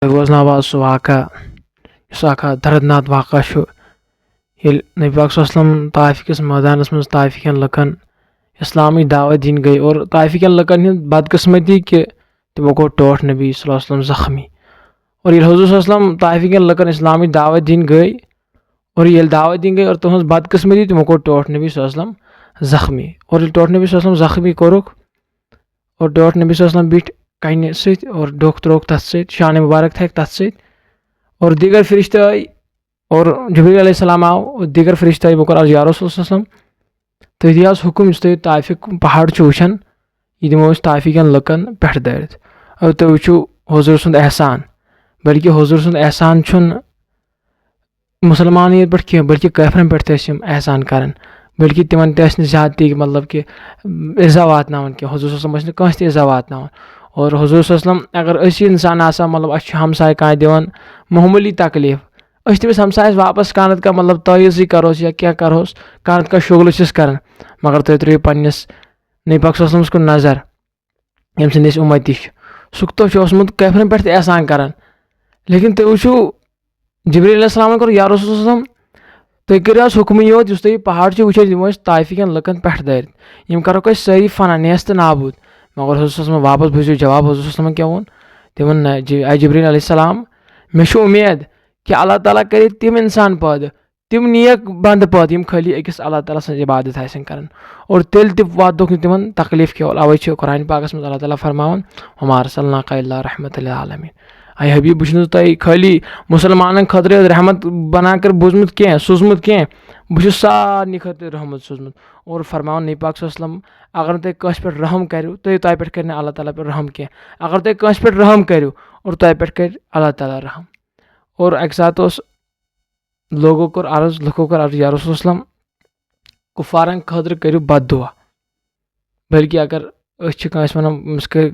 बोजनाबाद सह वाक़ा यस दर्दनाक वाक़ा येल नबी पाक सल्लल्लाहु अलैहि वसल्लम ताइफ किस मैदानस मज ताइफ कन लुकन इस्लामी दावत दिन गई और ताइफ कन लुकन हिंद बदकिस्मती कि तमो गो टोठ नबी सल्लल्लाहु अलैहि वसल्लम जख्मी और ये हुजूर सल्लल्लाहु अलैहि वसल्लम ताइफ कन लुकन इस्लामी दावत दिन गई और ये दावत दिन गई और तुहस बदकिस्मती तमो गो टोठ नबी सल्लल्लाहु अलैहि वसल्लम जख्मी और ये टोठ नबी सल्लल्लाहु अलैहि वसल्लम जख्मी कोरुक और टोठ नबी सल्लल्लाहु अलैहि वसल्लम बिठ कन सत और डोख त्रोक तथ सत शान मुबारक थक तथ सत और दीगर फरिश्ते आई और जिब्रील अलैहिस्सलाम आओ और दीगर फरिश्ते आई बकर या रसूल सल्लल्लाहु अलैहि वसल्लम तुह दिया हुकुम तुह ताइफिक पहाड़ वुचान यह दिमो ताइफिकन लुकन पे दारित और तुह वो हुजूर सुंद एहसान बल्कि हुजूर सुंद एहसान मुसलमान ये पे कह बल्कि काफरन पे एहसान कर बल्कि तिमन ज्यादती मतलब कि इज़ा वातनावन कह हुजूर सल्लल्लाहु अलैहि वसल्लम कंस इज़ा वातनावन और हुजूर सल्लल्लाहु अलैहि वसल्लम अगर अस इंसान आसा मतलब अस हमसाय कह दिवान मामूली तकलीफ अस तमिस हमसायस वापस कानत का मतलब तवीज़ करोस या क्या करोस कानत का शुगल कर मगर तुह त्रो पन्निस नबी पाक सल्लल्लाहु अलैहि वसल्लम नजर यम सदिस उम्मती सुख तो ओसमुत काफरन पे एहसान कर लेकिन तुह वो जिब्रील अलैहिस्सलाम कर या रसूल सल्लल्लाहु अलैहि वसल्लम तुह करो हुक्म योत तुह पहाड़ वो दिमो ताइफिकन लुकन पे दारित यम करोक सारी फना नेस तो नाबूद मगर हुजूर वापस बुझो जवाब हुजूर क्या वोन तिमन आई जिब्रील अलैहिस्सलाम मे उम्मीद कि अल्लाह ताला करे तिम इंसान पैदा तिम नेक बंद पैदा यम खाली अकिस अल्लाह ताला सज इबादत आसन करन और तेल ति वातोक तिमन तकलीफ केवल अवै कुरान पाकस में अल्लाह ताला फरमावन वमा अरसलनाका इल्ला रहमतल लिल आलमीन आई हबीब बुझ तुह खाली मुसलमान खतर रहमत बनाकर बुझमुत कह सोजमुत कह बह सारे खतर रहमत सोजमुत और फरमावन नबी पाक सल्लल्लाहु अलैहि वसल्लम अगर तुह कस पे रहम करो तुह पे कर अल्लाह ताला पे रहम कह अगर तुह कस पे रहम करो और तुह पे कर अल्लाह ताला रहम और अक सात लोगों कर अर्ज लुको कर अर्ज या रसूल सल्लल्लाहु अलैहि वसल्लम कुफारन खतर करो बद दुआ बल्कि अगर वन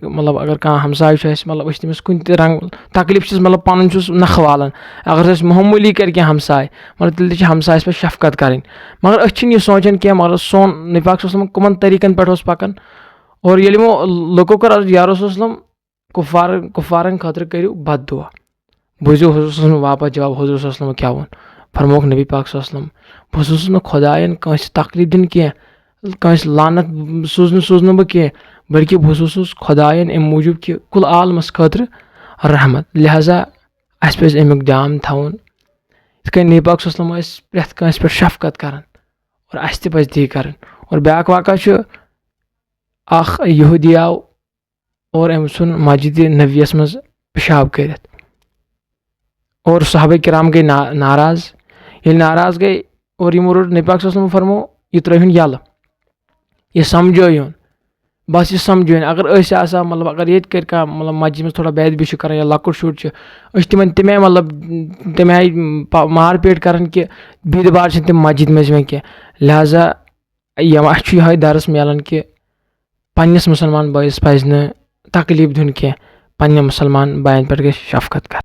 मतलब अगर कह हमसाय मतलब तमिस कुन रंग तकलीफ मतलब पन नख वालन अगर मामूली कर हमसाय मतलब तेल हमसायस पे शफकत कर मगर यह सोचान कह मगर सोन नबी पाक सल्लल्लाहु अलैहि वसल्लम कमन तरीकन पे पकान और ये लुको कर अर्ज या रसूल सल्लल्लाहु अलैहि वसल्लम कुफारन खतर करो बद दुआ बुझो हुजूर वापस जवाब हुजूर सल्लल्लाहु अलैहि वसल्लम क्या वोन फरमोक नबी पाक सल्लल्लाहु अलैहि वसल्लम बह खुदायन कंस तकलीफ दिन कह कंस लानत सूजन बह कह बल्कि बह खुदायन अम मूजूब कि कुल आलमस खतर रहमत लिहाजा अस पे अमुक ध्यान थवन इत नबी पाक सल्लल्लाहु अलैहि वसल्लम प्रेथ कंस पे शफकत कर और अस तह पज ती कर और ब्याक वाक़ा अख यहूदी आव और अम सुन मस्जिद नबीयस मज पेशाब कर और सहाबा किराम गई नाराज ये नाराज गई और यमो रोट नबी पाक सल्लल्लाहु अलैहि वसल्लम फरमो यह त्रोन यल यह समझो यून बस यह समझो अगर मतलब अगर ये कर मतलब मस्जिद में थोड़ा बैद भी कर या लकुट शुर तिमन तमें मतलब तमें आई मार पेट कर कि बीदबार तम मस्जिद मज में कह लिहाजा यह दरस मिलान कि पन्निस मुसलमान बयस पज न तकलीफ दिन कह पन्ने मुसलमान बायन पे गई शफकत कर।